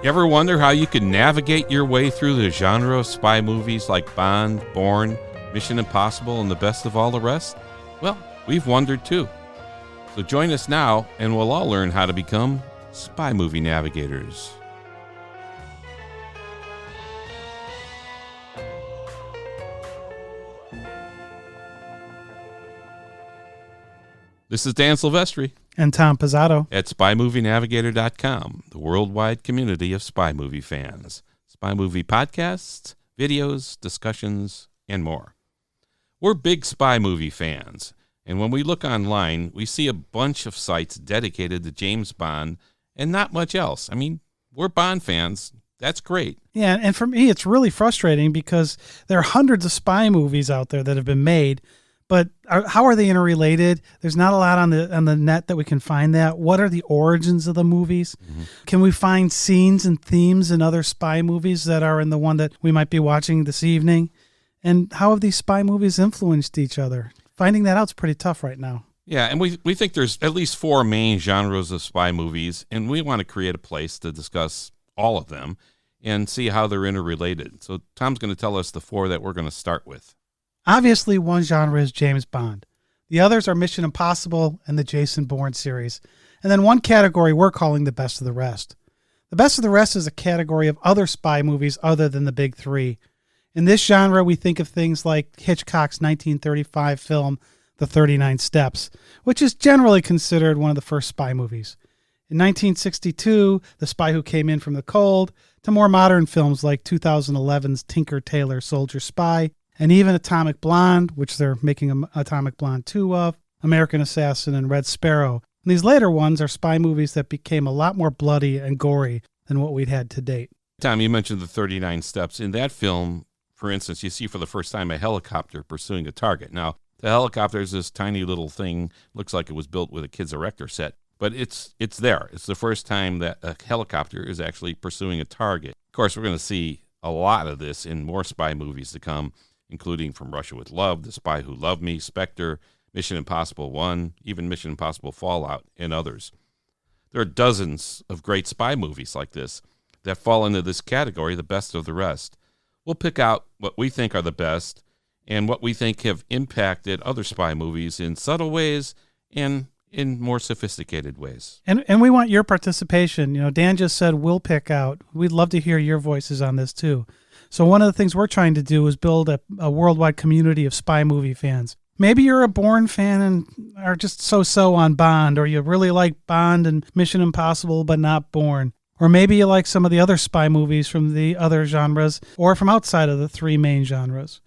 Ever wonder how you can navigate your way through the genre of spy movies like Bond, Bourne, Mission Impossible, and the best of all the rest? Well, we've wondered too. So join us now, and we'll all learn how to become spy movie navigators. This is Dan Silvestri. And Tom Pizzato. At SpyMovieNavigator.com, the worldwide community of spy movie fans. Spy movie podcasts, videos, discussions, and more. We're big spy movie fans, and when we look online, we see a bunch of sites dedicated to James Bond and not much else. I mean, we're Bond fans. That's great. Yeah, and for me, it's really frustrating because there are hundreds of spy movies out there that have been made, but how are they interrelated? There's not a lot on the net that we can find that. What are the origins of the movies? Mm-hmm. Can we find scenes and themes in other spy movies that are in the one that we might be watching this evening? And how have these spy movies influenced each other? Finding that out is pretty tough right now. Yeah, and we think there's at least 4 main genres of spy movies, and we want to create a place to discuss all of them and see how they're interrelated. So Tom's going to tell us the 4 that we're going to start with. Obviously, one genre is James Bond. The others are Mission Impossible and the Jason Bourne series. And then one category we're calling the best of the rest. The best of the rest is a category of other spy movies other than the big 3. In this genre, we think of things like Hitchcock's 1935 film, The 39 Steps, which is generally considered one of the first spy movies. In 1962, The Spy Who Came In From the Cold, to more modern films like 2011's Tinker Tailor Soldier Spy, and even Atomic Blonde, which they're making Atomic Blonde 2 of, American Assassin, and Red Sparrow. And these later ones are spy movies that became a lot more bloody and gory than what we'd had to date. Tom, you mentioned The 39 Steps. In that film, for instance, you see for the first time a helicopter pursuing a target. Now, the helicopter is this tiny little thing, looks like it was built with a kid's erector set, but it's there. It's the first time that a helicopter is actually pursuing a target. Of course, we're going to see a lot of this in more spy movies to come, including From Russia with Love, The Spy Who Loved Me, Spectre, Mission Impossible 1, even Mission Impossible Fallout, and others. There are dozens of great spy movies like this that fall into this category, the best of the rest. We'll pick out what we think are the best and what we think have impacted other spy movies in subtle ways and in more sophisticated ways. And we want your participation. You know, Dan just said we'll pick out. We'd love to hear your voices on this too. So one of the things we're trying to do is build a worldwide community of spy movie fans. Maybe you're a Bourne fan and are just so-so on Bond, or you really like Bond and Mission Impossible but not Bourne. Or maybe you like some of the other spy movies from the other genres or from outside of the 3 main genres.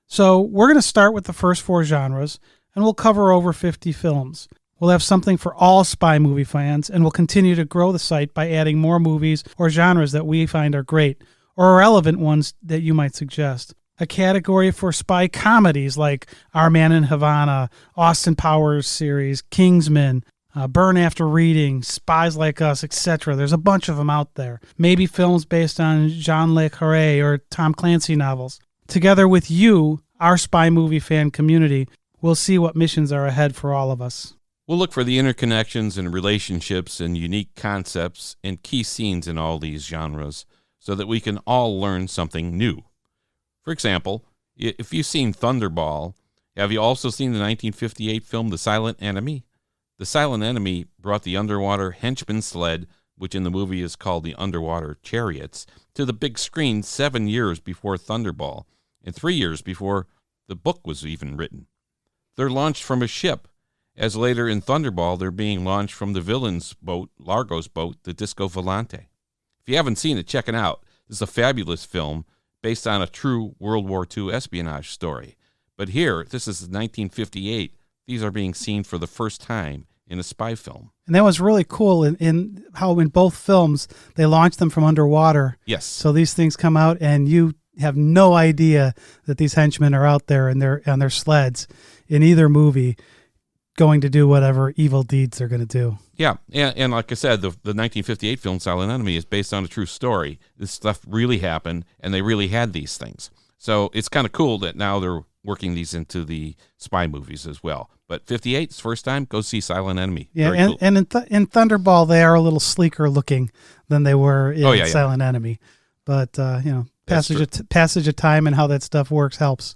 So we're going to start with the first 4 genres, and we'll cover over 50 films. We'll have something for all spy movie fans, and we'll continue to grow the site by adding more movies or genres that we find are great, or relevant ones that you might suggest. A category for spy comedies like Our Man in Havana, Austin Powers series, Kingsman, Burn After Reading, Spies Like Us, etc. There's a bunch of them out there. Maybe films based on Jean Le Carré or Tom Clancy novels. Together with you, our spy movie fan community, we'll see what missions are ahead for all of us. We'll look for the interconnections and relationships and unique concepts and key scenes in all these genres, so that we can all learn something new. For example, if you've seen Thunderball, have you also seen the 1958 film The Silent Enemy? The Silent Enemy brought the underwater henchman sled, which in the movie is called the Underwater Chariots, to the big screen 7 years before Thunderball, and 3 years before the book was even written. They're launched from a ship, as later in Thunderball they're being launched from the villain's boat, Largo's boat, the Disco Volante. If you haven't seen it, check it out. This is a fabulous film based on a true World War II espionage story. But here, this is 1958. These are being seen for the first time in a spy film. And that was really cool in how in both films they launched them from underwater. Yes. So these things come out and you have no idea that these henchmen are out there and they're on their sleds in either movie going to do whatever evil deeds they're going to do. Yeah, and like I said, the 1958 film Silent Enemy is based on a true story. This stuff really happened, and they really had these things. So it's kind of cool that now they're working these into the spy movies as well. But 58 is first time. Go see Silent Enemy. Yeah, Very cool. and in Thunderball, they are a little sleeker looking than they were in Silent Enemy. But, passage of time and how that stuff works helps.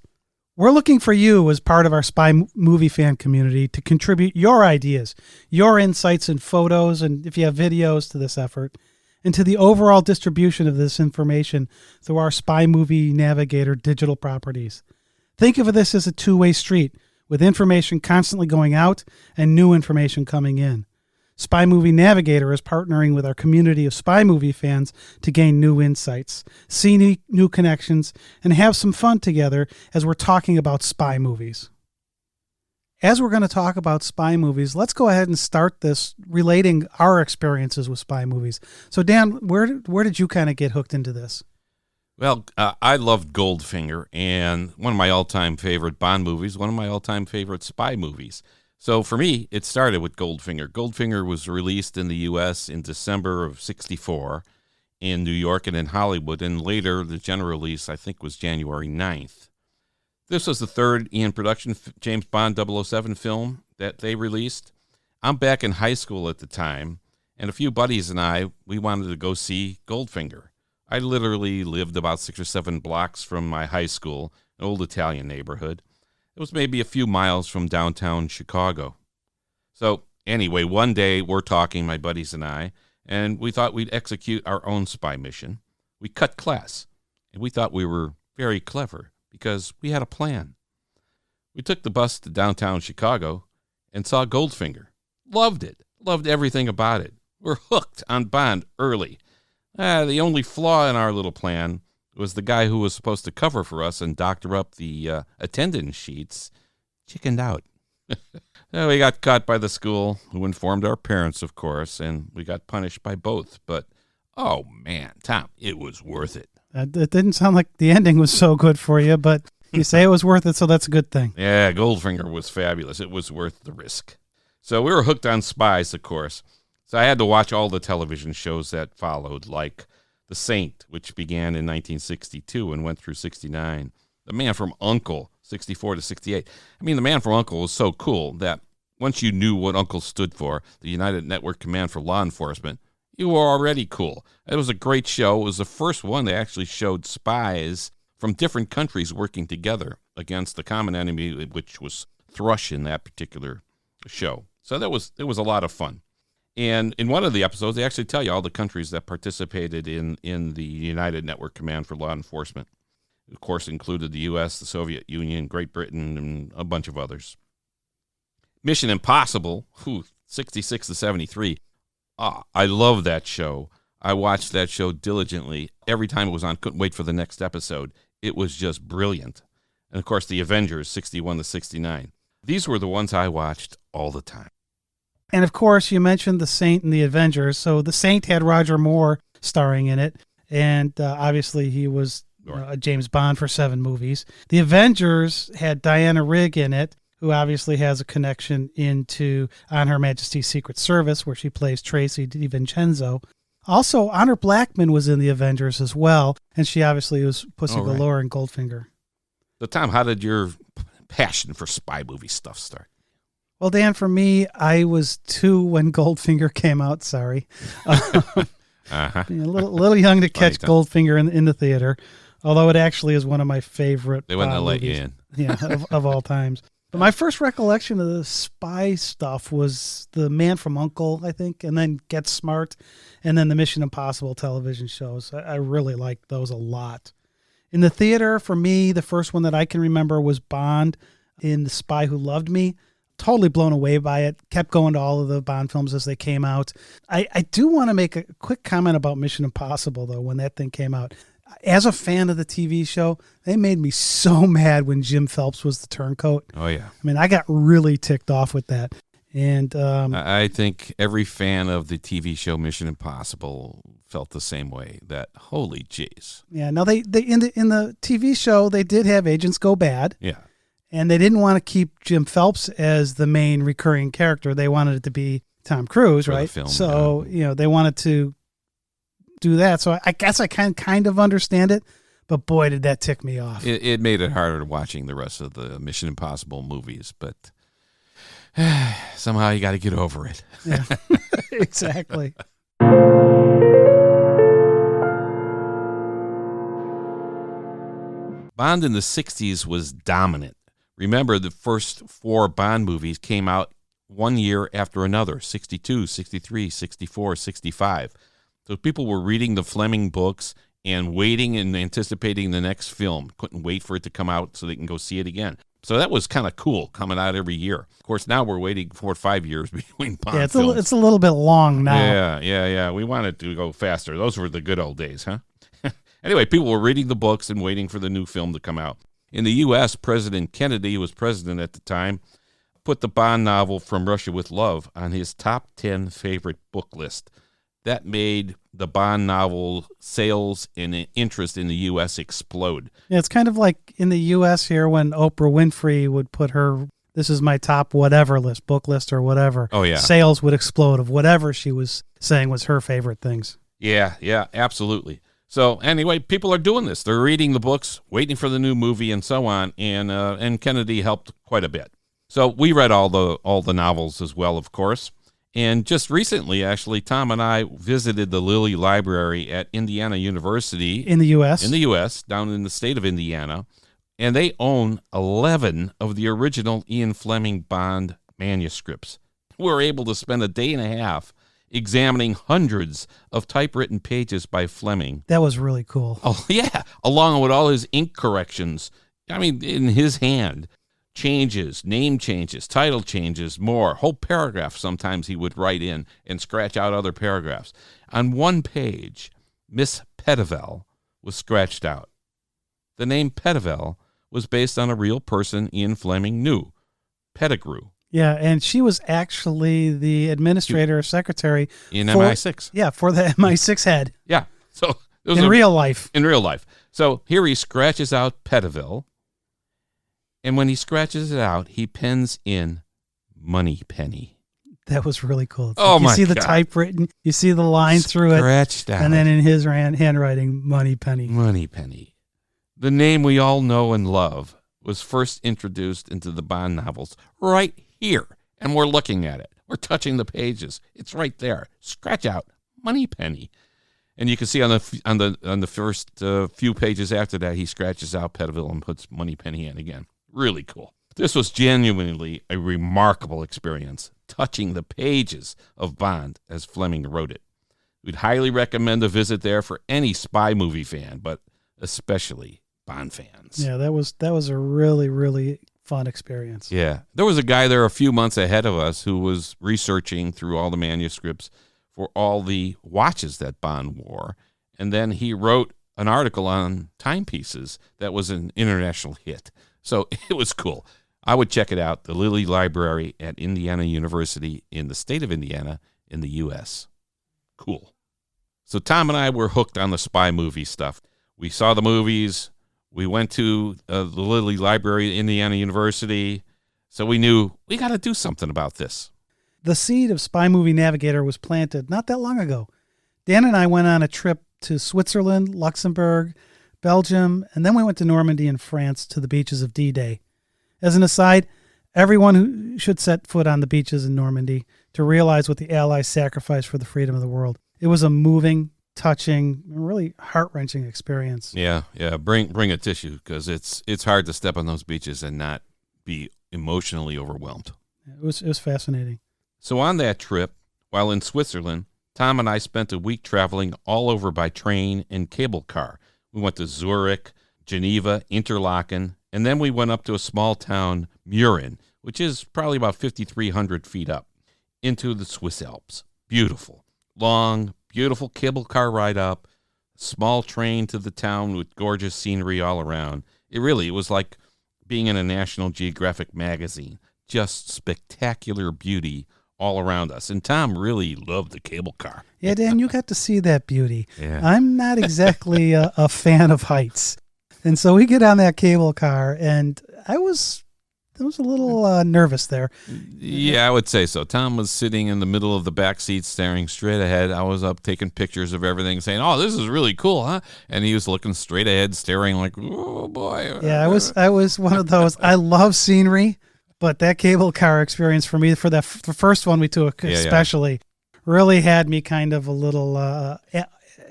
We're looking for you as part of our spy movie fan community to contribute your ideas, your insights and photos, and if you have videos to this effort, and to the overall distribution of this information through our SpyMovieNavigator digital properties. Think of this as a two-way street, with information constantly going out and new information coming in. SpyMovieNavigator is partnering with our community of spy movie fans to gain new insights, see new connections, and have some fun together as we're talking about spy movies. As we're going to talk about spy movies, let's go ahead and start this relating our experiences with spy movies. So, Dan, where did you kind of get hooked into this? Well, I loved Goldfinger, and one of my all-time favorite Bond movies, one of my all-time favorite spy movies. So for me, it started with Goldfinger. Goldfinger was released in the U.S. in December of '64 in New York and in Hollywood, and later the general release, I think, was January 9th. This was the third in production James Bond 007 film that they released. I'm back in high school at the time, and a few buddies and I, we wanted to go see Goldfinger. I literally lived about 6 or 7 blocks from my high school, an old Italian neighborhood. It was maybe a few miles from downtown Chicago. So anyway, one day we're talking, my buddies and I, and we thought we'd execute our own spy mission. We cut class, and we thought we were very clever because we had a plan. We took the bus to downtown Chicago and saw Goldfinger. Loved it. Loved everything about it. We're hooked on Bond early. The only flaw in our little plan was the guy who was supposed to cover for us and doctor up the attendance sheets chickened out. We got caught by the school, who informed our parents, of course, and we got punished by both. But, oh, man, Tom, it was worth it. It didn't sound like the ending was so good for you, but you say it was worth it, so that's a good thing. Yeah, Goldfinger was fabulous. It was worth the risk. So we were hooked on spies, of course. So I had to watch all the television shows that followed, like The Saint, which began in 1962 and went through 69. The Man from U.N.C.L.E., 64 to 68. I mean, The Man from U.N.C.L.E. was so cool that once you knew what U.N.C.L.E. stood for, the United Network Command for Law Enforcement, you were already cool. It was a great show. It was the first one that actually showed spies from different countries working together against the common enemy, which was thrush in that particular show. So it was a lot of fun. And in one of the episodes, they actually tell you all the countries that participated in the United Network Command for Law Enforcement. Of course, included the U.S., the Soviet Union, Great Britain, and a bunch of others. Mission Impossible, 66 to 73. I love that show. I watched that show diligently. Every time it was on, couldn't wait for the next episode. It was just brilliant. And, of course, the Avengers, 61 to 69. These were the ones I watched all the time. And, of course, you mentioned The Saint and the Avengers. So The Saint had Roger Moore starring in it. And obviously he was a James Bond for 7 movies. The Avengers had Diana Rigg in it, who obviously has a connection into On Her Majesty's Secret Service, where she plays Tracy DiVincenzo. Also, Honor Blackman was in the Avengers as well, and she obviously was Pussy Galore in Goldfinger. So, Tom, how did your passion for spy movie stuff start? Well, Dan, for me, I was 2 when Goldfinger came out. Sorry. A little young to catch Goldfinger in the theater, although it actually is one of my favorite They wouldn't have let you in. Yeah, of all times. But my first recollection of the spy stuff was The Man from U.N.C.L.E., I think, and then Get Smart, and then the Mission Impossible television shows. I really liked those a lot. In the theater, for me, the first one that I can remember was Bond in The Spy Who Loved Me. Totally blown away by it. Kept going to all of the Bond films as they came out. I do want to make a quick comment about Mission Impossible, though, when that thing came out. As a fan of the TV show, they made me so mad when Jim Phelps was the turncoat. Oh, yeah. I mean, I got really ticked off with that. And I think every fan of the TV show Mission Impossible felt the same way. That holy jeez. Yeah. Now they in the TV show they did have agents go bad. Yeah. And they didn't want to keep Jim Phelps as the main recurring character. They wanted it to be Tom Cruise, right? Film, so they wanted to do that. So I guess I kind of understand it. But boy, did that tick me off. It made it harder watching the rest of the Mission Impossible movies, but somehow you got to get over it. Yeah, exactly. Bond in the 60s was dominant. Remember, the first 4 Bond movies came out one year after another, 62, 63, 64, 65. So people were reading the Fleming books and waiting and anticipating the next film. Couldn't wait for it to come out so they can go see it again. So that was kind of cool, coming out every year. Of course, now we're waiting 4 or 5 years between Bond films. It's a little bit long now. Yeah. We wanted to go faster. Those were the good old days, huh? Anyway, people were reading the books and waiting for the new film to come out. In the U.S., President Kennedy, who was president at the time, put the Bond novel From Russia with Love on his top 10 favorite book list. That made the Bond novel sales and interest in the U.S. explode. Yeah, it's kind of like in the U.S. here when Oprah Winfrey would put her, this is my top whatever list, book list or whatever. Oh, yeah. Sales would explode of whatever she was saying was her favorite things. Yeah, absolutely. So anyway, people are doing this. They're reading the books, waiting for the new movie, and so on. And Kennedy helped quite a bit. So we read all the novels as well, of course. And just recently, actually, Tom and I visited the Lilly Library at Indiana University. In the U.S.? In the U.S., down in the state of Indiana. And they own 11 of the original Ian Fleming Bond manuscripts. We were able to spend a day and a half examining hundreds of typewritten pages by Fleming. That was really cool. Oh, yeah, along with all his ink corrections. I mean, in his hand. Changes, name changes, title changes, more. Whole paragraphs sometimes he would write in and scratch out other paragraphs. On one page, Miss Pettivel was scratched out. The name Pettivel was based on a real person Ian Fleming knew, Pettigrew. Yeah, and she was actually the administrator or secretary in MI6. Yeah, for the MI6 head. Yeah. So in real life. In real life. So here he scratches out Pettivel. And when he scratches it out, he pens in Moneypenny. That was really cool. Oh, my God. You see the typewritten, you see the line through it. Scratched out. And then in his handwriting, Moneypenny. Moneypenny. The name we all know and love was first introduced into the Bond novels right here. And we're looking at it. We're touching the pages. It's right there. Scratch out Moneypenny. And you can see on the first few pages after that, he scratches out Pettivel and puts Moneypenny in again. Really cool. This was genuinely a remarkable experience, touching the pages of Bond as Fleming wrote it. We'd highly recommend a visit there for any spy movie fan, but especially Bond fans. Yeah, that was a really, really fun experience. Yeah. There was a guy there a few months ahead of us who was researching through all the manuscripts for all the watches that Bond wore, and then he wrote an article on timepieces that was an international hit. So it was cool. I would check it out, the Lilly Library at Indiana University in the state of Indiana in the U.S. Cool. So Tom and I were hooked on the spy movie stuff. We saw the movies. We went to the Lilly Library at Indiana University. So we knew we got to do something about this. The seed of SpyMovieNavigator was planted not that long ago. Dan and I went on a trip to Switzerland, Luxembourg, Belgium, and then we went to Normandy and France to the beaches of D-Day. As an aside, everyone who should set foot on the beaches in Normandy to realize what the Allies sacrificed for the freedom of the world. It was a moving, touching, really heart-wrenching experience. Yeah. Bring a tissue, because it's hard to step on those beaches and not be emotionally overwhelmed. It was fascinating. So on that trip, while in Switzerland, Tom and I spent a week traveling all over by train and cable car. We went to Zurich, Geneva, Interlaken, and then we went up to a small town, Mürren, which is probably about 5,300 feet up, into the Swiss Alps. Beautiful. Long, beautiful cable car ride up, small train to the town with gorgeous scenery all around. It was like being in a National Geographic magazine. Just spectacular beauty all around us. And Tom really loved the cable car. Yeah, Dan, you got to see that beauty. Yeah. I'm not exactly a fan of heights. And so we get on that cable car, and I was was a little nervous there. Yeah, I would say so. Tom was sitting in the middle of the back seat, staring straight ahead. I was up taking pictures of everything, saying, "Oh, this is really cool, huh?" And he was looking straight ahead, staring like, "Oh boy." Yeah, I was one of those. I love scenery, but that cable car experience for me, for the first one we took, especially, really had me kind of a little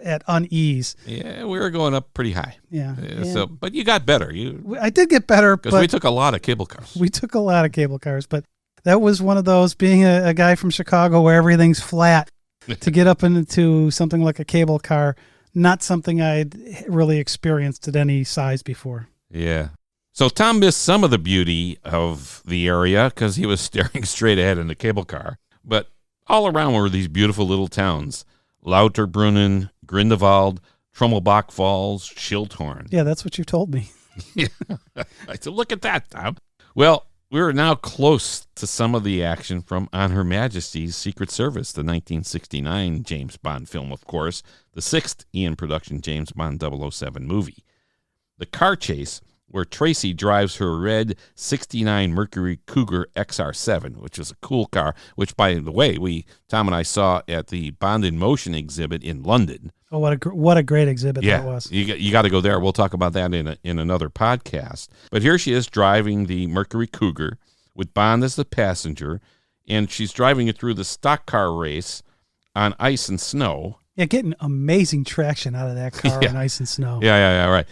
at unease. Yeah, we were going up pretty high. Yeah. So, but you got better. I did get better, because we took a lot of cable cars. We took a lot of cable cars, but that was one of those, being a guy from Chicago where everything's flat, to get up into something like a cable car, not something I'd really experienced at any size before. Yeah. So Tom missed some of the beauty of the area because he was staring straight ahead in the cable car. But all around were these beautiful little towns: Lauterbrunnen, Grindelwald, Trommelbach Falls, Schildhorn. Yeah, that's what you told me. I said, look at that, Tom. Well, we are now close to some of the action from On Her Majesty's Secret Service, the 1969 James Bond film, of course, the sixth Ian production James Bond 007 movie. The car chase, where Tracy drives her red 69 Mercury Cougar XR7, which is a cool car, which, by the way, Tom and I saw at the Bond in Motion exhibit in London. Oh, what a great exhibit that was. You got to go there. We'll talk about that in another podcast. But here she is driving the Mercury Cougar with Bond as the passenger, and she's driving it through the stock car race on ice and snow. Yeah, getting amazing traction out of that car on ice and snow. Yeah, right.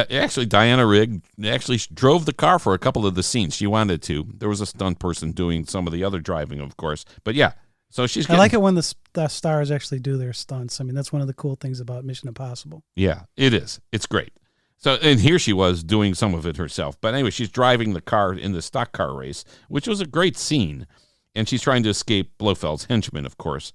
Actually, Diana Rigg actually drove the car for a couple of the scenes. She wanted to. There was a stunt person doing some of the other driving, of course. But yeah, so she's getting... I like it when the stars actually do their stunts. I mean, that's one of the cool things about Mission Impossible. Yeah, it is. It's great. So, and here she was doing some of it herself. But anyway, she's driving the car in the stock car race, which was a great scene. And she's trying to escape Blofeld's henchmen, of course.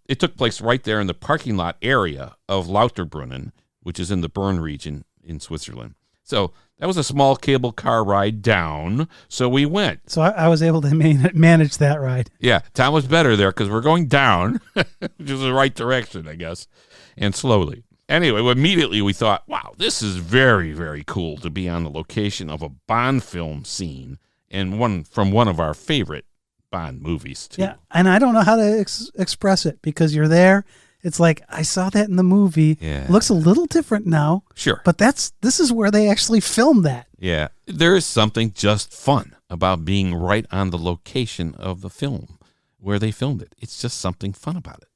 It took place right there in the parking lot area of Lauterbrunnen, which is in the Bern region in Switzerland. So that was a small cable car ride down. So we went. So I was able to manage that ride. Yeah, Tom was better there because we're going down, which is the right direction, I guess, and slowly. Anyway, immediately we thought, wow, this is very, very cool to be on the location of a Bond film scene, and from one of our favorite Bond movies too. Yeah, and I don't know how to express it, because you're there. It's like, I saw that in the movie. Yeah. It looks a little different now. Sure. But this is where they actually filmed that. Yeah. There is something just fun about being right on the location of the film where they filmed it. It's just something fun about it.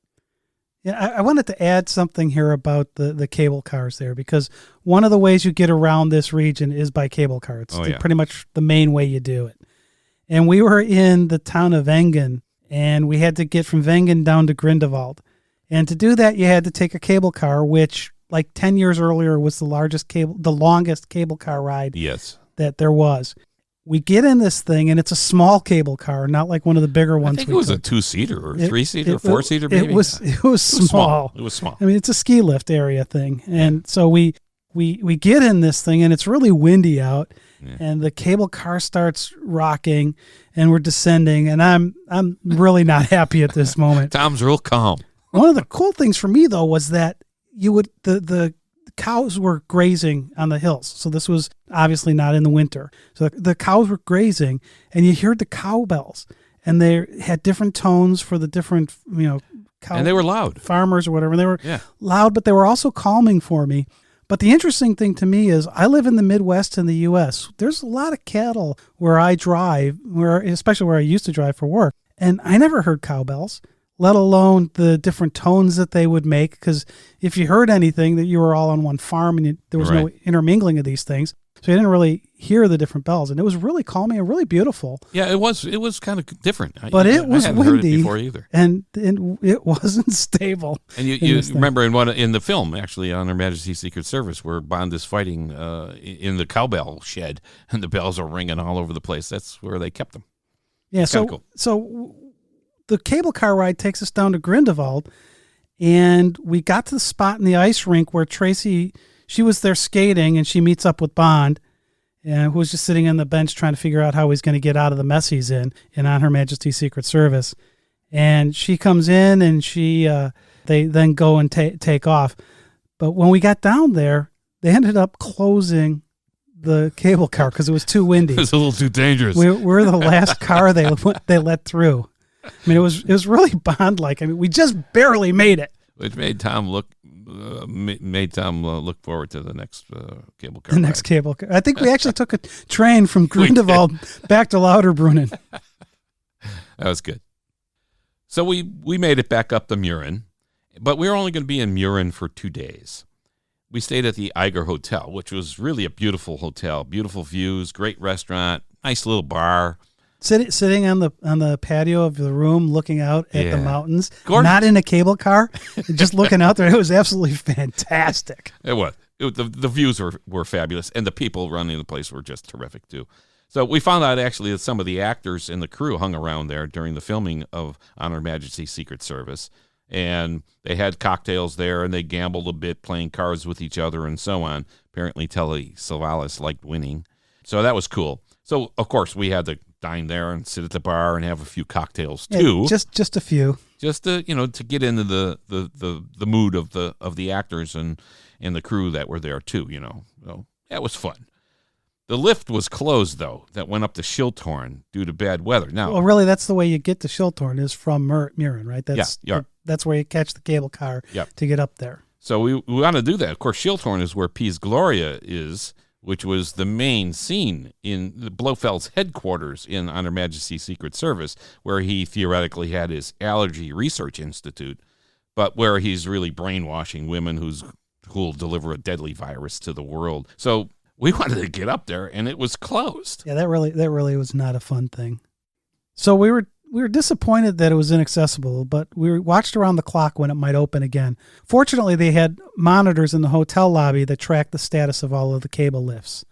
Yeah, I wanted to add something here about the cable cars there, because one of the ways you get around this region is by cable car. It's pretty much the main way you do it. And we were in the town of Wengen, and we had to get from Wengen down to Grindelwald. And to do that, you had to take a cable car, which, like 10 years earlier, was the longest cable car ride that there was. We get in this thing, and it's a small cable car, not like one of the bigger ones. I think it was a 2-seater or 3-seater, 4-seater, maybe. It was small. It was small. I mean, it's a ski lift area thing. And so we get in this thing, and it's really windy out. Yeah. And the cable car starts rocking, and we're descending, and I'm really not happy at this moment. Tom's real calm. One of the cool things for me, though, was that the cows were grazing on the hills. So this was obviously not in the winter. So the cows were grazing, and you heard the cowbells, and they had different tones for the different cow, and they were loud, farmers or whatever. And they were loud, but they were also calming for me. But the interesting thing to me is, I live in the Midwest in the U.S. There's a lot of cattle where I drive, especially where I used to drive for work, and I never heard cowbells, let alone the different tones that they would make. Because if you heard anything, that you were all on one farm, and there was no intermingling of these things, so you didn't really hear the different bells. And it was really calming and really beautiful. Yeah, it was kind of different. But it was windy, heard it before either. And it wasn't stable. And you remember in the film, actually, on Her Majesty's Secret Service, where Bond is fighting in the cowbell shed, and the bells are ringing all over the place. That's where they kept them. Yeah, cool. So the cable car ride takes us down to Grindelwald, and we got to the spot in the ice rink where Tracy, she was there skating, and she meets up with Bond, who was just sitting on the bench trying to figure out how he's going to get out of the mess he's in On Her Majesty's Secret Service. And she comes in, and they then go and take off. But when we got down there, they ended up closing the cable car because it was too windy. It was a little too dangerous. We're the last car they let through. I mean, it was really Bond-like. I mean, we just barely made it. Which made Tom look forward to the next cable car. The next cable car. I think we actually took a train from Grindelwald back to Lauterbrunnen. That was good. So we made it back up the Murin, but we were only going to be in Murin for 2 days. We stayed at the Eiger Hotel, which was really a beautiful hotel, beautiful views, great restaurant, nice little bar. Sitting on the patio of the room, looking out at the mountains, Gorgeous. Not in a cable car, just looking out there. It was absolutely fantastic. It was. The views were fabulous, and the people running the place were just terrific too. So we found out actually that some of the actors and the crew hung around there during the filming of On Her Majesty's Secret Service, and they had cocktails there, and they gambled a bit, playing cards with each other and so on. Apparently, Telly Savalas liked winning, so that was cool. So of course we had to dine there and sit at the bar and have a few cocktails too. Yeah, just a few. Just to get into the mood of the actors and the crew that were there too. So that was fun. The lift was closed though. That went up to Schilthorn due to bad weather. Now, well, really, that's the way you get to Schilthorn is from Murin, right? That's where you catch the cable car to get up there. So we want to do that. Of course, Schilthorn is where Piz Gloria is, which was the main scene in the Blofeld's headquarters in On Her Majesty's Secret Service, where he theoretically had his allergy research institute, but where he's really brainwashing women who'll deliver a deadly virus to the world. So we wanted to get up there, and it was closed. Yeah, that really was not a fun thing. So we were disappointed that it was inaccessible, but we watched around the clock when it might open again. Fortunately, they had monitors in the hotel lobby that tracked the status of all of the cable lifts.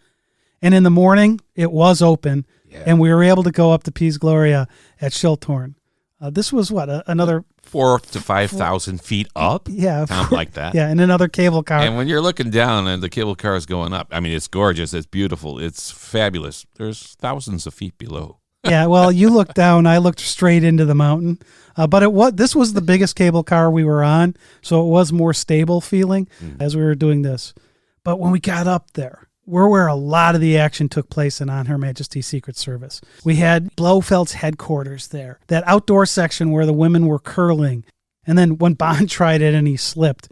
And in the morning, it was open, and we were able to go up to Piz Gloria at Schilthorn. This was another 4,000 to 5,000 feet up? Yeah. Something like that. Yeah, and another cable car. And when you're looking down and the cable car is going up, I mean, it's gorgeous, it's beautiful, it's fabulous. There's thousands of feet below. Yeah, well, you looked down, I looked straight into the mountain. But this was the biggest cable car we were on, so it was more stable feeling as we were doing this. But when we got up there, we're where a lot of the action took place in On Her Majesty's Secret Service. We had Blofeld's headquarters there, that outdoor section where the women were curling. And then when Bond tried it and he slipped.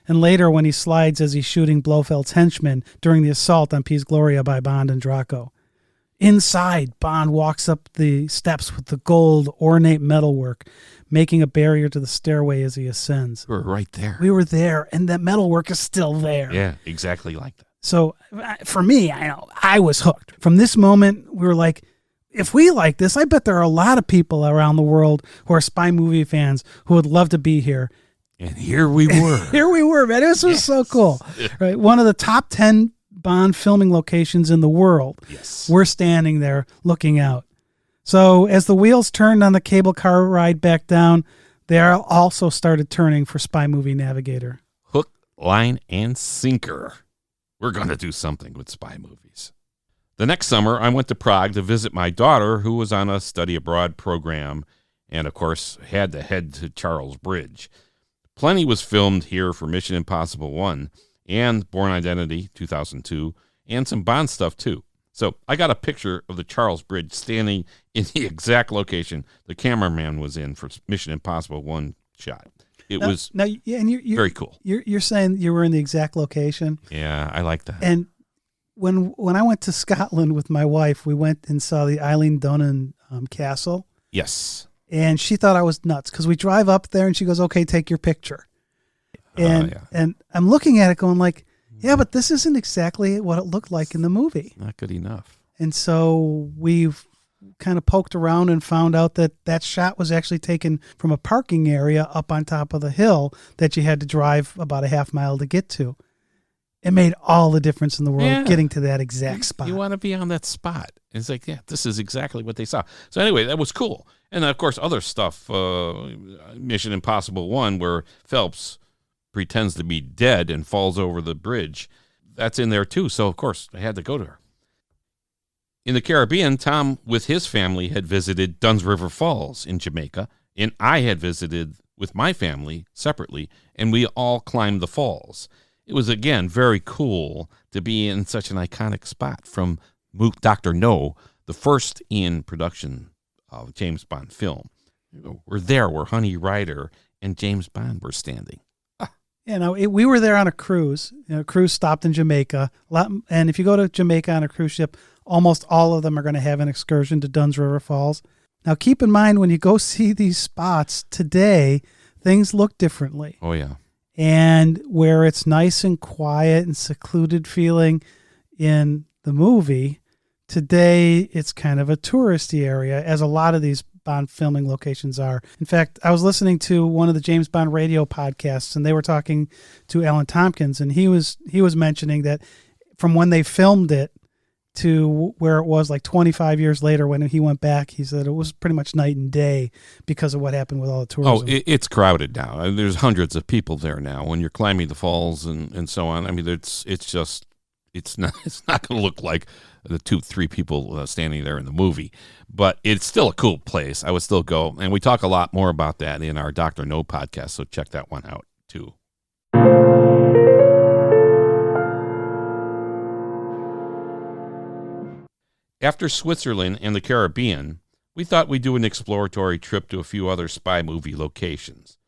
And later when he slides as he's shooting Blofeld's henchmen during the assault on Piz Gloria by Bond and Draco. Inside, Bond walks up the steps with the gold, ornate metalwork, making a barrier to the stairway as he ascends. We were right there. We were there, and that metalwork is still there. Yeah, exactly like that. So for me, I was hooked. From this moment, we were like, if we like this, I bet there are a lot of people around the world who are spy movie fans who would love to be here. And here we were. Here we were, man. This was so cool. Right? One of the top 10 Bond filming locations in the world. Yes. We're standing there looking out. So as the wheels turned on the cable car ride back down, they also started turning for SpyMovieNavigator. Hook, line, and sinker. We're going to do something with spy movies. The next summer, I went to Prague to visit my daughter, who was on a study abroad program, and of course had to head to Charles Bridge. Plenty was filmed here for Mission Impossible 1 and Bourne Identity 2002, and some Bond stuff too. So I got a picture of the Charles Bridge standing in the exact location the cameraman was in for Mission Impossible 1 shot. It was very cool. You're saying you were in the exact location? Yeah, I like that. And when I went to Scotland with my wife, we went and saw the Eileen Donan castle. Yes. And she thought I was nuts because we drive up there and she goes, okay, take your picture. And I'm looking at it going like, yeah, but this isn't exactly what it looked like in the movie. Not good enough. And so we've kind of poked around and found out that shot was actually taken from a parking area up on top of the hill that you had to drive about a half mile to get to. It made all the difference in the world getting to that exact spot. You want to be on that spot. It's like, yeah, this is exactly what they saw. So anyway, that was cool. And of course, other stuff, Mission Impossible 1, where Phelps pretends to be dead and falls over the bridge. That's in there too. So of course, I had to go to her. In the Caribbean, Tom, with his family, had visited Dunn's River Falls in Jamaica, and I had visited with my family separately, and we all climbed the falls. It was, again, very cool to be in such an iconic spot from Dr. No, the first in production of James Bond film. We're there where Honey Ryder and James Bond were standing. Yeah, no, we were there on a cruise. A cruise stopped in Jamaica. And if you go to Jamaica on a cruise ship, almost all of them are going to have an excursion to Dunn's River Falls. Now, keep in mind, when you go see these spots today, things look differently. Oh, yeah. And where it's nice and quiet and secluded feeling in the movie, today it's kind of a touristy area, as a lot of these Bond filming locations are. In fact, I was listening to one of the James Bond radio podcasts, and they were talking to Alan Tompkins, and he was mentioning that from when they filmed it to where it was like 25 years later when he went back, he said it was pretty much night and day because of what happened with all the tourism. Oh, it's crowded now. There's hundreds of people there now when you're climbing the falls and so on. I mean, it's not going to look like the 2-3 people standing there in the movie, but it's still a cool place. I would still go, and we talk a lot more about that in our Dr. No podcast, so check that one out too. After Switzerland and the Caribbean, we thought we'd do an exploratory trip to a few other spy movie locations.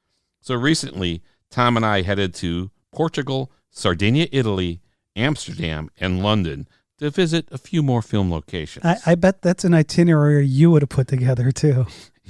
So recently, Tom and I headed to Portugal, Sardinia, Italy, Amsterdam, and London to visit a few more film locations. I bet that's an itinerary you would have put together too.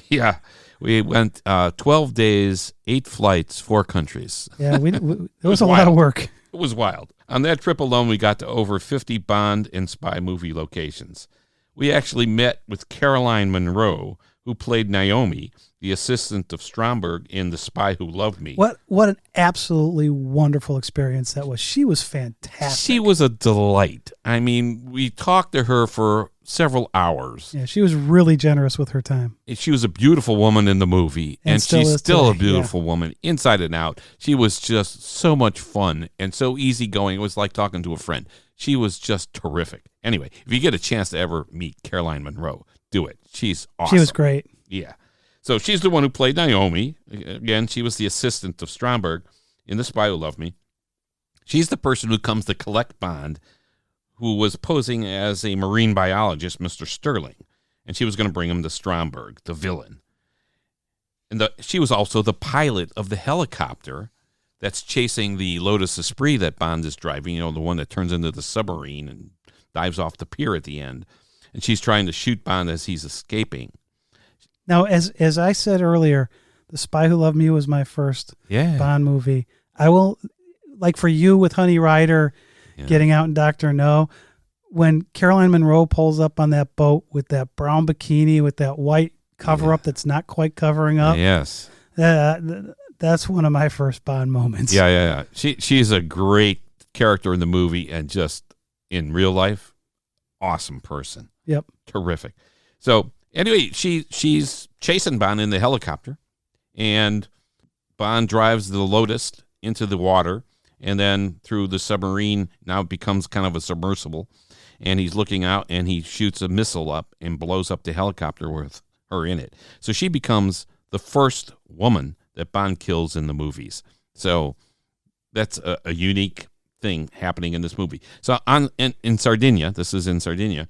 Yeah, we went 12 days, 8 flights, 4 countries. Yeah, it was a lot of work. It was wild. On that trip alone, we got to over 50 Bond and spy movie locations. We actually met with Caroline Munro, who played Naomi, the assistant of Stromberg in The Spy Who Loved Me. What an absolutely wonderful experience that was. She was fantastic. She was a delight. I mean, we talked to her for several hours. Yeah, she was really generous with her time. She was a beautiful woman in the movie, and she's still a beautiful woman inside and out. She was just so much fun and so easygoing. It was like talking to a friend. She was just terrific. Anyway, if you get a chance to ever meet Caroline Munro, do it. She's awesome. She was great. Yeah. So she's the one who played Naomi. Again, she was the assistant of Stromberg in The Spy Who Loved Me. She's the person who comes to collect Bond, who was posing as a marine biologist, Mr. Sterling. And she was going to bring him to Stromberg, the villain. And she was also the pilot of the helicopter that's chasing the Lotus Esprit that Bond is driving, you know, the one that turns into the submarine and dives off the pier at the end. And she's trying to shoot Bond as he's escaping. Now, as I said earlier, The Spy Who Loved Me was my first Bond movie. I will, like for you with Honey Ryder getting out in Dr. No, when Caroline Munro pulls up on that boat with that brown bikini with that white cover-up that's not quite covering up. Yes. That's one of my first Bond moments. Yeah. She's a great character in the movie and just in real life, awesome person. Yep. Terrific. So anyway, she's chasing Bond in the helicopter, and Bond drives the Lotus into the water, and then through the submarine, now it becomes kind of a submersible, and he's looking out, and he shoots a missile up and blows up the helicopter with her in it. So she becomes the first woman that Bond kills in the movies. So that's a unique thing happening in this movie. So in Sardinia, this is in Sardinia,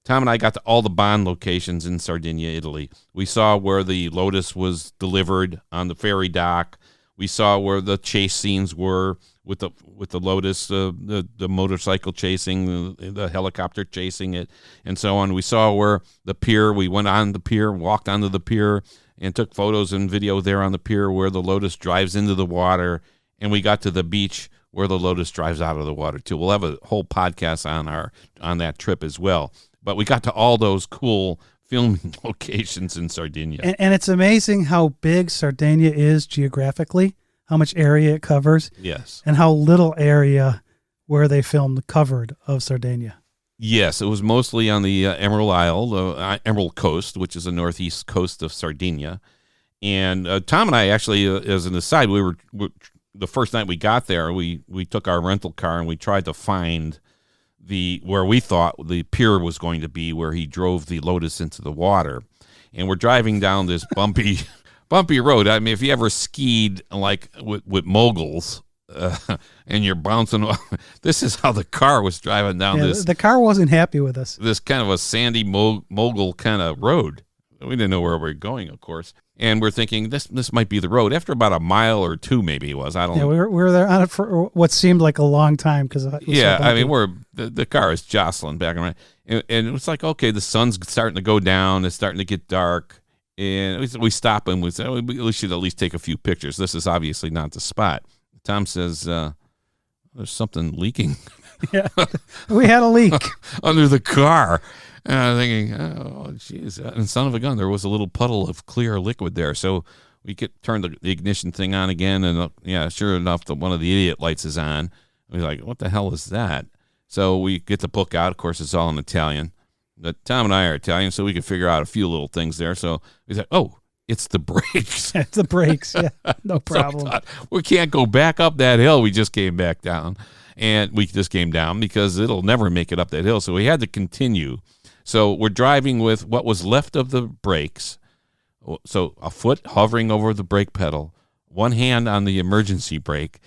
Tom and I got to all the Bond locations in Sardinia, Italy. We saw where the Lotus was delivered on the ferry dock. We saw where the chase scenes were with the Lotus, the motorcycle chasing, the helicopter chasing it, and so on. We saw where the pier, we went on the pier, walked onto the pier, and took photos and video there on the pier where the Lotus drives into the water, and we got to the beach where the Lotus drives out of the water too. We'll have a whole podcast on that trip as well. But we got to all those cool filming locations in Sardinia. And it's amazing how big Sardinia is geographically, how much area it covers. Yes. And how little area where they filmed covered of Sardinia. Yes, it was mostly on the Emerald Isle, the Emerald Coast, which is the northeast coast of Sardinia. And Tom and I actually, as an aside, we were the first night we got there, we took our rental car and we tried to find where we thought the pier was going to be, where he drove the Lotus into the water. And we're driving down this bumpy road. I mean, if you ever skied like with moguls, and you're bouncing off. This is how the car was driving down this. The car wasn't happy with us. This kind of a sandy mogul kind of road. We didn't know where we were going, of course. And we're thinking this might be the road. After about a mile or two, maybe it was. I don't know. We were there on it for what seemed like a long time because the car is jostling back and around, and it was like, okay, the sun's starting to go down. It's starting to get dark, and we stop and we say, we should at least take a few pictures. This is obviously not the spot. Tom says, "There's something leaking." Yeah, we had a leak under the car. And I'm thinking, oh, geez. And son of a gun, there was a little puddle of clear liquid there. So we turned the ignition thing on again. And sure enough, one of the idiot lights is on. We're like, what the hell is that? So we get the book out. Of course, it's all in Italian. But Tom and I are Italian, so we could figure out a few little things there. So we said, oh, it's the brakes. It's the brakes. Yeah, no problem. So we can't go back up that hill. We just came back down. And we just came down because it'll never make it up that hill. So we had to continue. So we're driving with what was left of the brakes. So a foot hovering over the brake pedal, one hand on the emergency brake.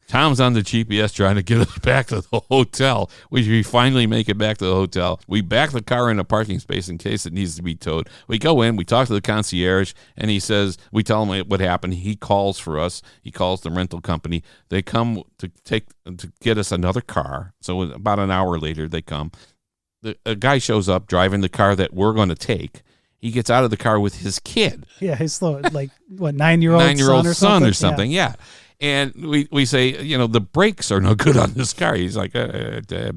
Tom's on the GPS trying to get us back to the hotel. We finally make it back to the hotel. We back the car in a parking space in case it needs to be towed. We go in, we talk to the concierge, and he says, we tell him what happened. He calls for us. He calls the rental company. They come to get us another car. So about an hour later, they come. A guy shows up driving the car that we're going to take. He gets out of the car with his kid. Yeah, his like what 9-year-old son or something. Yeah. And we say, the brakes are no good on this car. He's like, it'll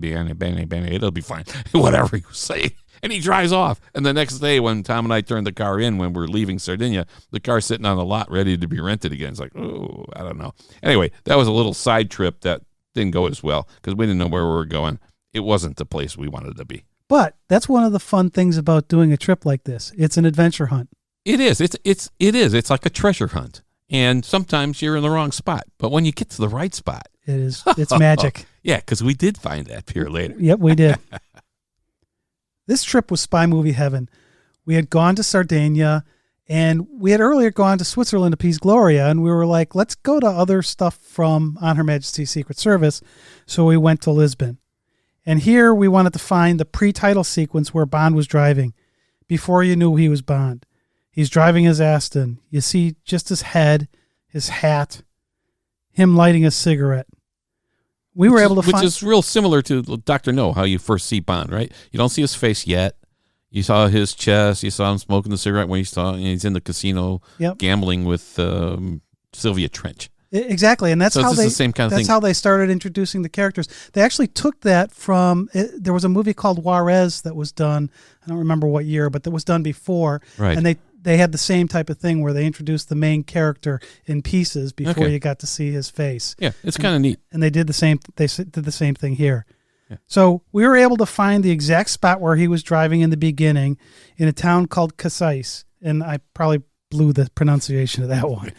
be fine. Whatever you say. And he drives off. And the next day when Tom and I turned the car in when we're leaving Sardinia, the car's sitting on the lot ready to be rented again. It's like, oh, I don't know. Anyway, that was a little side trip that didn't go as well because we didn't know where we were going. It wasn't the place we wanted to be. But that's one of the fun things about doing a trip like this. It's an adventure hunt. It is. It is. It's like a treasure hunt. And sometimes you're in the wrong spot. But when you get to the right spot. It's magic. Yeah, because we did find that pier later. Yep, we did. This trip was Spy Movie Heaven. We had gone to Sardinia, and we had earlier gone to Switzerland to Piz Gloria, and we were like, let's go to other stuff from On Her Majesty's Secret Service. So we went to Lisbon. And here we wanted to find the pre-title sequence where Bond was driving. Before you knew he was Bond. He's driving his Aston. You see just his head, his hat, him lighting a cigarette. Which is real similar to Dr. No, how you first see Bond, right? You don't see his face yet. You saw his chest. You saw him smoking the cigarette when he's in the casino gambling with Sylvia Trench. Exactly, and that's how the same kind of thing. How they started introducing the characters. They actually took that from. There was a movie called Juarez that was done. I don't remember what year, but that was done before. Right. And they had the same type of thing where they introduced the main character in pieces before you got to see his face. Yeah, it's kind of neat. And they did the same. They did the same thing here. Yeah. So we were able to find the exact spot where he was driving in the beginning, in a town called Casais, and I probably blew the pronunciation of that one.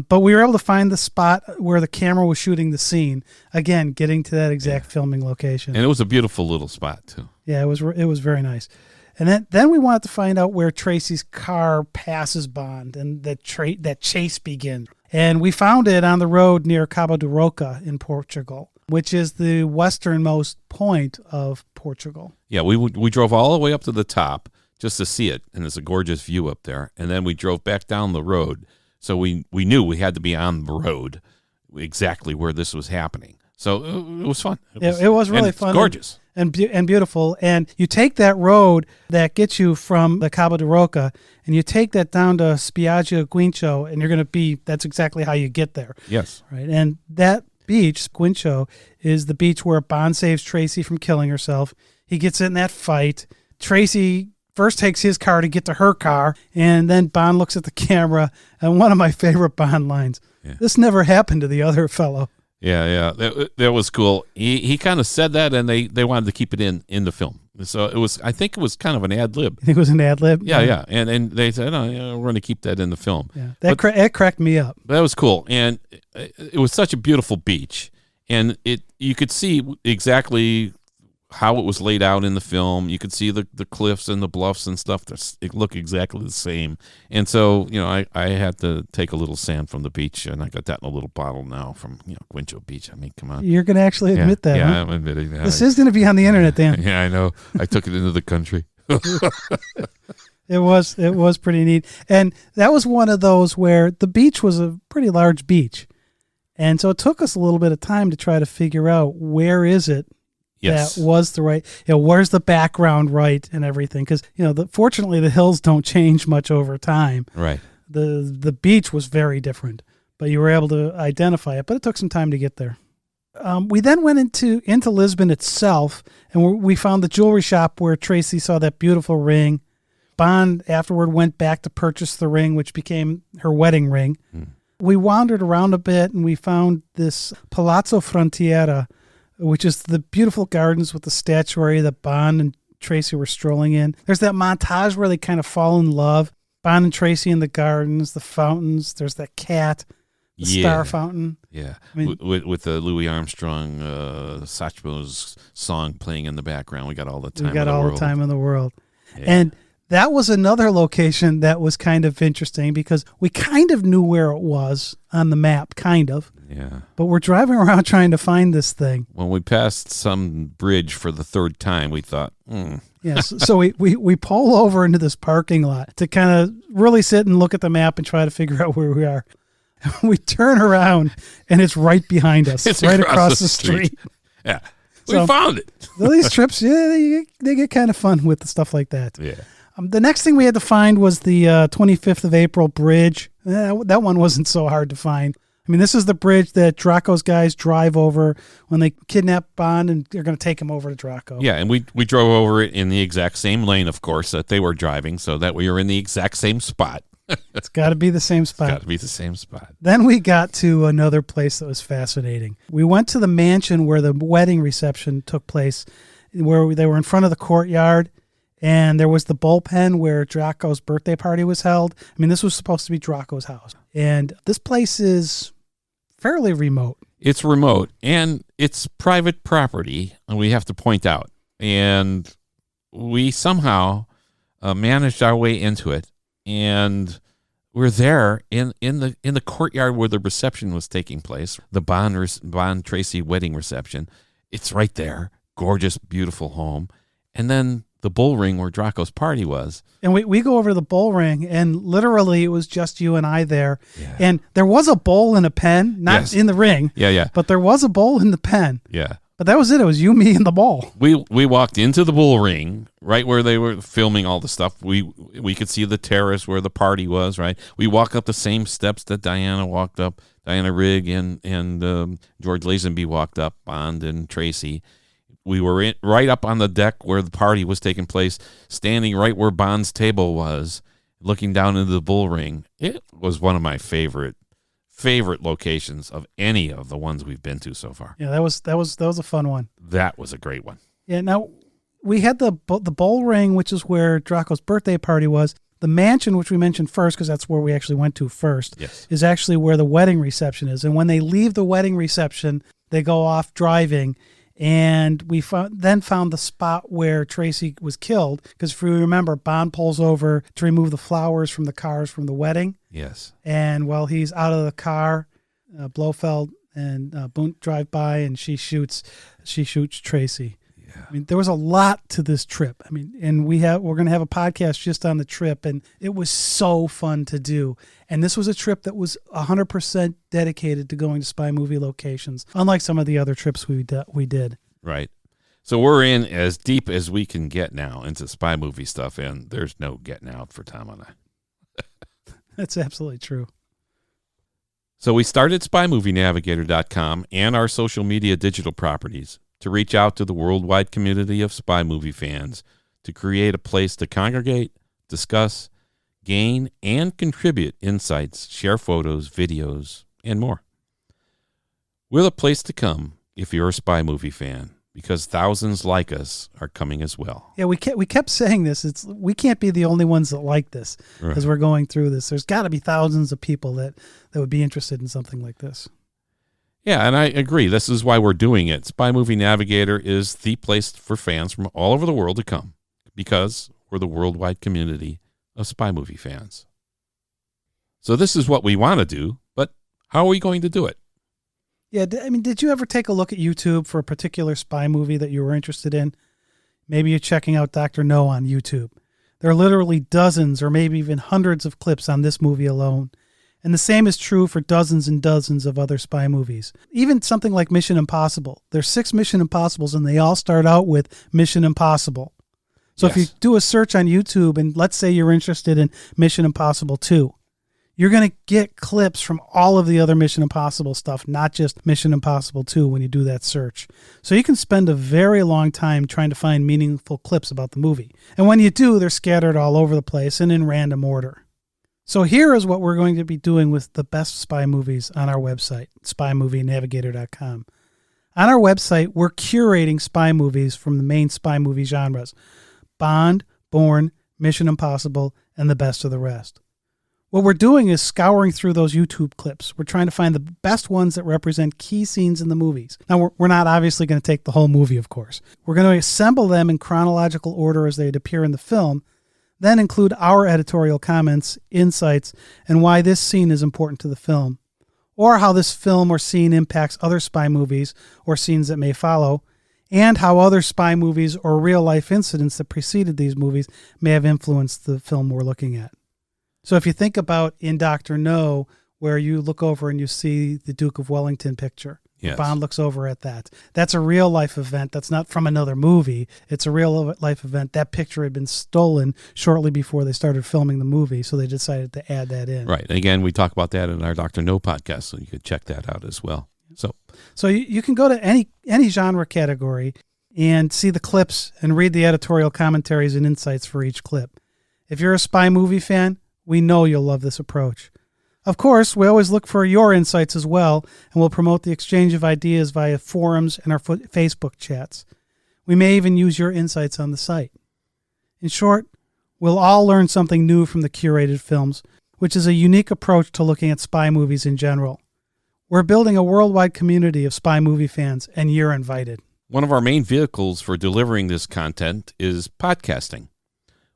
But we were able to find the spot where the camera was shooting the scene. Again, getting to that exact filming location. And it was a beautiful little spot too. Yeah, it was very nice. And then we wanted to find out where Tracy's car passes Bond and that chase begins. And we found it on the road near Cabo de Roca in Portugal, which is the westernmost point of Portugal. Yeah, we drove all the way up to the top just to see it, and it's a gorgeous view up there. And then we drove back down the road, so we knew we had to be on the road exactly where this was happening. So it was fun. It was really fun. Gorgeous. And beautiful. And you take that road that gets you from the Cabo de Roca, and you take that down to Spiaggia Guincho, and that's exactly how you get there. Yes. Right. And that beach, Guincho, is the beach where Bond saves Tracy from killing herself. He gets in that fight. Tracy first takes his car to get to her car, and then Bond looks at the camera, and one of my favorite Bond lines, this never happened to the other fellow. Yeah. That was cool. He kind of said that, and they wanted to keep it in the film. So I think it was kind of an ad lib. You think it was an ad lib? Yeah. And they said, we're going to keep that in the film. Yeah. That cracked me up. That was cool. And it was such a beautiful beach. And you could see exactly how it was laid out in the film. You could see the cliffs and the bluffs and stuff. It looked exactly the same. And so, I had to take a little sand from the beach, and I got that in a little bottle now from, Quincho Beach. I mean, come on. You're going to actually admit that, Yeah, huh? I'm admitting that. This is going to be on the internet, Dan. Yeah, I know. I took it into the country. It was pretty neat. And that was one of those where the beach was a pretty large beach. And so it took us a little bit of time to try to figure out where is it Yes. that was the right, where's the background right and everything. Because, fortunately the hills don't change much over time. Right. The beach was very different, but you were able to identify it, but it took some time to get there. We then went into Lisbon itself, and we found the jewelry shop where Tracy saw that beautiful ring. Bond afterward went back to purchase the ring, which became her wedding ring. We wandered around a bit, and we found this Palazzo Frontiera, which is the beautiful gardens with the statuary that Bond and Tracy were strolling in. There's that montage where they kind of fall in love. Bond and Tracy in the gardens, the fountains. There's that cat, the star fountain. Yeah, I mean, with the Louis Armstrong, Satchmo's song playing in the background. We got all the time. We got all the time in the world. Yeah. And that was another location that was kind of interesting because we kind of knew where it was on the map, kind of. Yeah. But we're driving around trying to find this thing. When we passed some bridge for the third time, we thought, Yes. So we pull over into this parking lot to kind of really sit and look at the map and try to figure out where we are. We turn around and it's right behind us. It's right across across the the street. Yeah. So- We found it. So these trips, they get kind of fun with stuff like that. Yeah. The next thing we had to find was the 25th of April bridge. That one wasn't so hard to find. I mean, this is the bridge that Draco's guys drive over when they kidnap Bond and they're going to take him over to Draco. Yeah, and we drove over it in the exact same lane, of course, that they were driving, so that we were in the exact same spot. It's got to be the same spot. Got to be the same spot. Then we got to another place that was fascinating. We went to the mansion where the wedding reception took place, where they were in front of the courtyard, and there was the bullpen where Draco's birthday party was held. I mean, this was supposed to be Draco's house. And this place is fairly remote. It's remote, and it's private property, and we have to point out. And we somehow managed our way into it, and we're there in the courtyard where the reception was taking place, the Bond Tracy wedding reception. It's right there, gorgeous, beautiful home, and then the bull ring where Draco's party was. And we go over to the bull ring, and literally it was just you and I there. Yeah. And there was a bowl and a pen, not Yes. in the ring, Yeah. but there was a bowl in the pen. Yeah. But that was it. It was you, me, and the ball. We walked into the bull ring, right where they were filming all the stuff. We could see the terrace where the party was, right? We walk up the same steps that Diana walked up, Diana Rigg and George Lazenby walked up, Bond and Tracy. We were right up on the deck where the party was taking place, standing right where Bond's table was, looking down into the bull ring. It was one of my favorite locations of any of the ones we've been to so far. Yeah, that was a fun one. That was a great one. Yeah. Now we had the bowl ring, which is where Draco's birthday party was. The mansion, which we mentioned first, because that's where we actually went to first, Yes. is actually where the wedding reception is. And when they leave the wedding reception, they go off driving. And we then found the spot where Tracy was killed. Because if you remember, Bond pulls over to remove the flowers from the cars from the wedding. Yes. And while he's out of the car, Blofeld and Bunt drive by, and she shoots Tracy. Yeah. I mean, there was a lot to this trip. I mean, and we're going to have a podcast just on the trip, and it was so fun to do. And this was a trip that was 100% dedicated to going to spy movie locations, unlike some of the other trips we did. Right. So we're in as deep as we can get now into spy movie stuff, and there's no getting out for Tom and I. That's absolutely true. So we started SpyMovieNavigator.com and our social media digital properties to reach out to the worldwide community of spy movie fans, to create a place to congregate, discuss, gain, and contribute insights, share photos, videos, and more. We're the place to come if you're a spy movie fan, because thousands like us are coming as well. Yeah, we kept saying this. We can't be the only ones that like this as we're going through this. There's got to be thousands of people that would be interested in something like this. Yeah, and I agree. This is why we're doing it. Spy Movie Navigator is the place for fans from all over the world to come because we're the worldwide community of spy movie fans. So this is what we want to do, but how are we going to do it? Yeah, I mean, did you ever take a look at YouTube for a particular spy movie that you were interested in? Maybe you're checking out Dr. No on YouTube. There are literally dozens or maybe even hundreds of clips on this movie alone. And the same is true for dozens and dozens of other spy movies. Even something like Mission Impossible. There's 6 Mission Impossibles and they all start out with Mission Impossible. So Yes. if you do a search on YouTube and let's say you're interested in Mission Impossible 2, you're going to get clips from all of the other Mission Impossible stuff, not just Mission Impossible 2 when you do that search. So you can spend a very long time trying to find meaningful clips about the movie. And when you do, they're scattered all over the place and in random order. So here is what we're going to be doing with the best spy movies on our website, SpyMovieNavigator.com. On our website, we're curating spy movies from the main spy movie genres: Bond, Bourne, Mission Impossible, and the best of the rest. What we're doing is scouring through those YouTube clips. We're trying to find the best ones that represent key scenes in the movies. Now, we're not obviously going to take the whole movie, of course. We're going to assemble them in chronological order as they'd appear in the film, then include our editorial comments, insights, and why this scene is important to the film, or how this film or scene impacts other spy movies or scenes that may follow, and how other spy movies or real-life incidents that preceded these movies may have influenced the film we're looking at. So if you think about in Dr. No, where you look over and you see the Duke of Wellington picture, Yes. Bond looks over at that. That's a real-life event. That's not from another movie. It's a real-life event. That picture had been stolen shortly before they started filming the movie, so they decided to add that in. Right. And again, we talk about that in our Dr. No podcast, so you could check that out as well. So you can go to any genre category and see the clips and read the editorial commentaries and insights for each clip. If you're a spy movie fan, we know you'll love this approach. Of course, we always look for your insights as well, and we'll promote the exchange of ideas via forums and our Facebook chats. We may even use your insights on the site. In short, we'll all learn something new from the curated films, which is a unique approach to looking at spy movies in general. We're building a worldwide community of spy movie fans, and you're invited. One of our main vehicles for delivering this content is podcasting.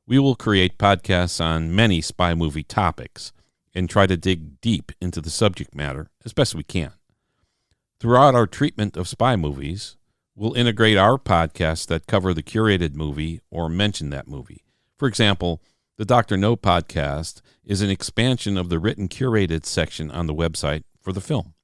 We will create podcasts on many spy movie topics and try to dig deep into the subject matter as best we can. Throughout our treatment of spy movies, we'll integrate our podcasts that cover the curated movie or mention that movie. For example, the Dr. No podcast is an expansion of the written curated section on the website for the film.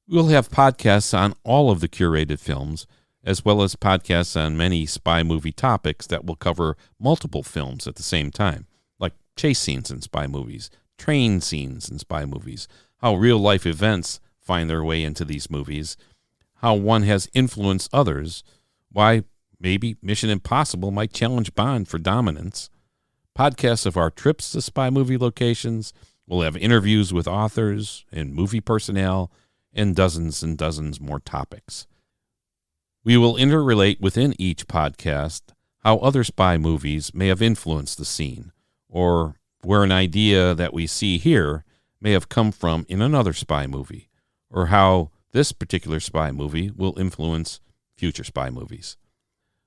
We'll have podcasts on all of the curated films, as well as podcasts on many spy movie topics that will cover multiple films at the same time, like chase scenes in spy movies, train scenes in spy movies, how real-life events find their way into these movies, how one has influenced others, why maybe Mission Impossible might challenge Bond for dominance, podcasts of our trips to spy movie locations. We'll have interviews with authors and movie personnel and dozens more topics. We will interrelate within each podcast how other spy movies may have influenced the scene, or where an idea that we see here may have come from in another spy movie, or how this particular spy movie will influence future spy movies.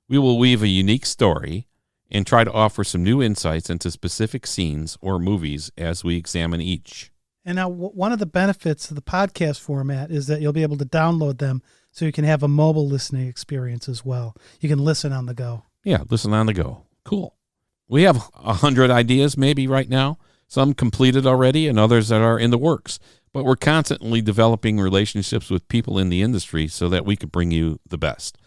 We will weave a unique story and try to offer some new insights into specific scenes or movies as we examine each. And now one of the benefits of the podcast format is that you'll be able to download them so you can have a mobile listening experience as well. You can listen on the go. Yeah, listen on the go. Cool. We have 100 ideas maybe right now, some completed already and others that are in the works. But we're constantly developing relationships with people in the industry so that we could bring you the best.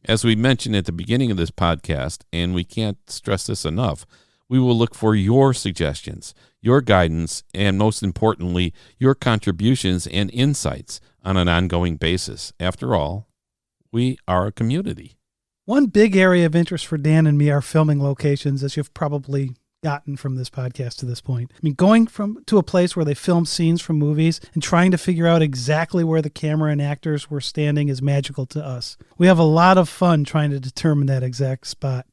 As we mentioned at the beginning of this podcast, and we can't stress this enough, we will look for your suggestions, your guidance, and most importantly, your contributions and insights on an ongoing basis. After all, we are a community. One big area of interest for Dan and me are filming locations, as you've probably gotten from this podcast to this point. I mean, going to a place where they film scenes from movies and trying to figure out exactly where the camera and actors were standing is magical to us. We have a lot of fun trying to determine that exact spot.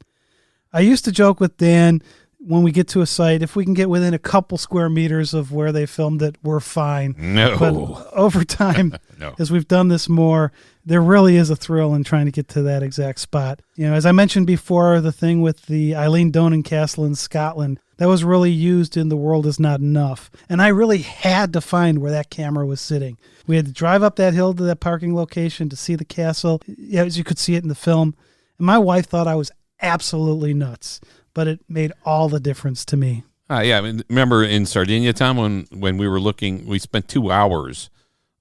I used to joke with Dan when we get to a site, if we can get within a couple square meters of where they filmed it, we're fine. No. But over time, No. as we've done this more, there really is a thrill in trying to get to that exact spot. As I mentioned before, the thing with the Eileen Donan Castle in Scotland, that was really used in The World Is Not Enough. And I really had to find where that camera was sitting. We had to drive up that hill to that parking location to see the castle, as you could see it in the film. And my wife thought I was absolutely nuts, but it made all the difference to me. Yeah, I mean, remember in Sardinia, Tom, when we were looking, we spent 2 hours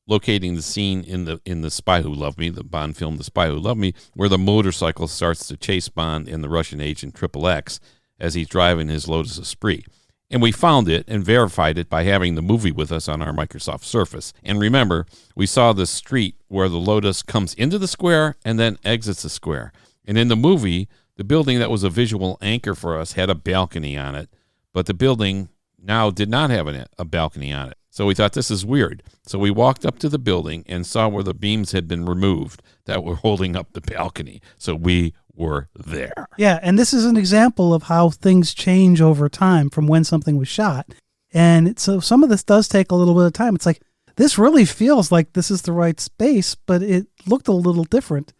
locating the scene in the Spy Who Loved Me, the Bond film, The Spy Who Loved Me, where the motorcycle starts to chase Bond and the Russian agent XXX as he's driving his Lotus Esprit. And we found it and verified it by having the movie with us on our Microsoft Surface. And remember, we saw the street where the Lotus comes into the square and then exits the square. And in the movie, the building that was a visual anchor for us had a balcony on it, but the building now did not have a balcony on it. So we thought, this is weird. So we walked up to the building and saw where the beams had been removed that were holding up the balcony. So we were there. Yeah, and this is an example of how things change over time from when something was shot. And so some of this does take a little bit of time. It's like, this really feels like this is the right space, but it looked a little different.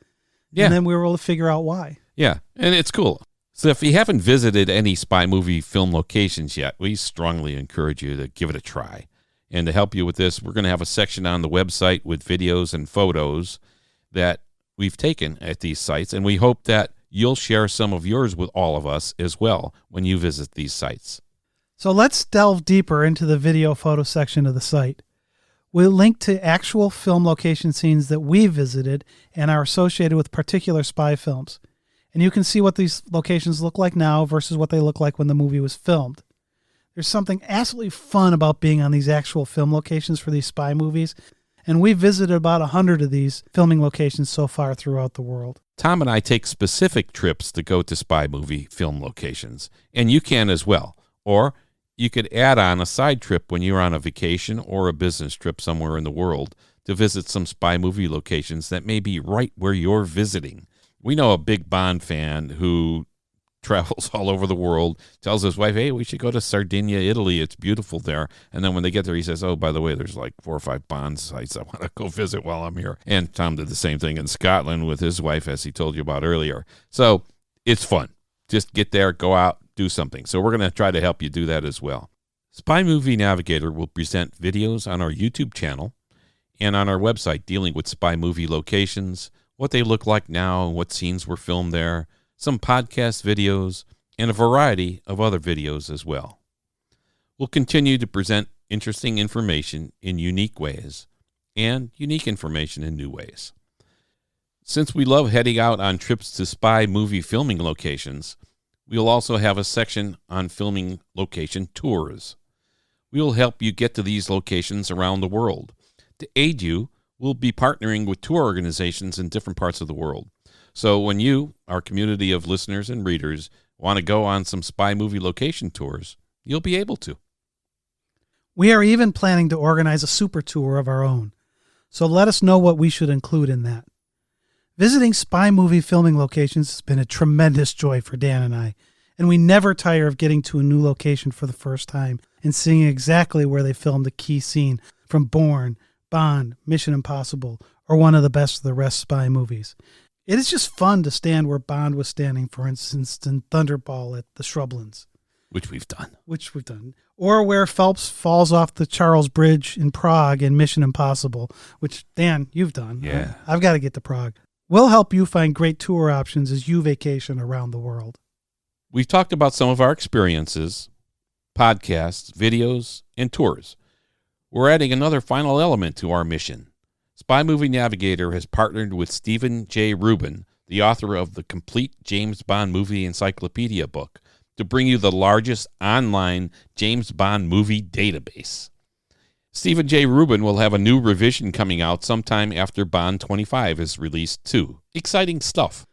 Yeah. And then we were able to figure out why. Yeah, and it's cool. So if you haven't visited any spy movie film locations yet, we strongly encourage you to give it a try. And to help you with this, we're going to have a section on the website with videos and photos that we've taken at these sites, and we hope that you'll share some of yours with all of us as well when you visit these sites. So let's delve deeper into the video photo section of the site. We'll link to actual film location scenes that we visited and are associated with particular spy films. And you can see what these locations look like now versus what they look like when the movie was filmed. There's something absolutely fun about being on these actual film locations for these spy movies. And we've visited about 100 of these filming locations so far throughout the world. Tom and I take specific trips to go to spy movie film locations, and you can as well. Or you could add on a side trip when you're on a vacation or a business trip somewhere in the world to visit some spy movie locations that may be right where you're visiting. We know a big Bond fan who travels all over the world, tells his wife, hey, we should go to Sardinia, Italy. It's beautiful there. And then when they get there, he says, oh, by the way, there's like 4 or 5 Bond sites I want to go visit while I'm here. And Tom did the same thing in Scotland with his wife, as he told you about earlier. So it's fun. Just get there, go out, do something. So we're going to try to help you do that as well. Spy Movie Navigator will present videos on our YouTube channel and on our website dealing with spy movie locations, what they look like now, what scenes were filmed there, some podcast videos, and a variety of other videos as well. We'll continue to present interesting information in unique ways and unique information in new ways. Since we love heading out on trips to spy movie filming locations, we'll also have a section on filming location tours. We will help you get to these locations around the world. To aid you, we'll be partnering with tour organizations in different parts of the world. So when you, our community of listeners and readers, want to go on some spy movie location tours, you'll be able to. We are even planning to organize a super tour of our own. So let us know what we should include in that. Visiting spy movie filming locations has been a tremendous joy for Dan and I, and we never tire of getting to a new location for the first time and seeing exactly where they filmed a key scene from Bourne, Bond, Mission Impossible, or one of the best of the rest spy movies. It is just fun to stand where Bond was standing, for instance, in Thunderball at the Shrublands. Which we've done. Or where Phelps falls off the Charles Bridge in Prague in Mission Impossible, which, Dan, you've done. Yeah. I've got to get to Prague. We'll help you find great tour options as you vacation around the world. We've talked about some of our experiences, podcasts, videos, and tours. We're adding another final element to our mission. Spy Movie Navigator has partnered with Stephen J. Rubin, the author of the Complete James Bond Movie Encyclopedia book, to bring you the largest online James Bond movie database. Stephen J. Rubin will have a new revision coming out sometime after Bond 25 is released too. Exciting stuff.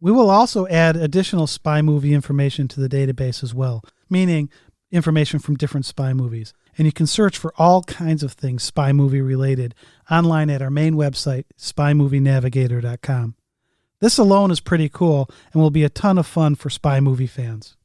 We will also add additional spy movie information to the database as well, meaning information from different spy movies. And you can search for all kinds of things spy movie related online at our main website, SpyMovieNavigator.com. This alone is pretty cool and will be a ton of fun for spy movie fans.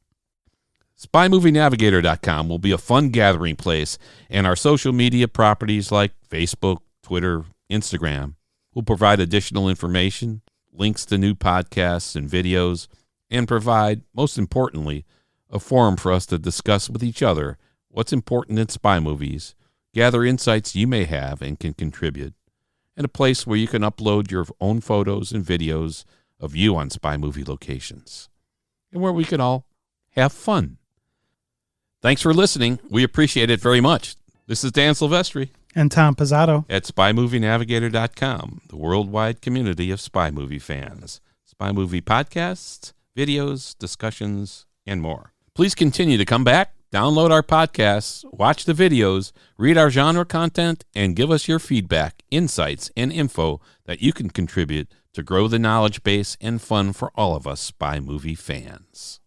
SpyMovieNavigator.com will be a fun gathering place, and our social media properties like Facebook, Twitter, Instagram will provide additional information, links to new podcasts and videos, and provide, most importantly, a forum for us to discuss with each other what's important in spy movies, gather insights you may have and can contribute, and a place where you can upload your own photos and videos of you on spy movie locations, and where we can all have fun. Thanks for listening. We appreciate it very much. This is Dan Silvestri And Tom Pizzato. at SpyMovieNavigator.com, the worldwide community of spy movie fans. Spy movie podcasts, videos, discussions, and more. Please continue to come back, download our podcasts, watch the videos, read our genre content, and give us your feedback, insights, and info that you can contribute to grow the knowledge base and fun for all of us spy movie fans.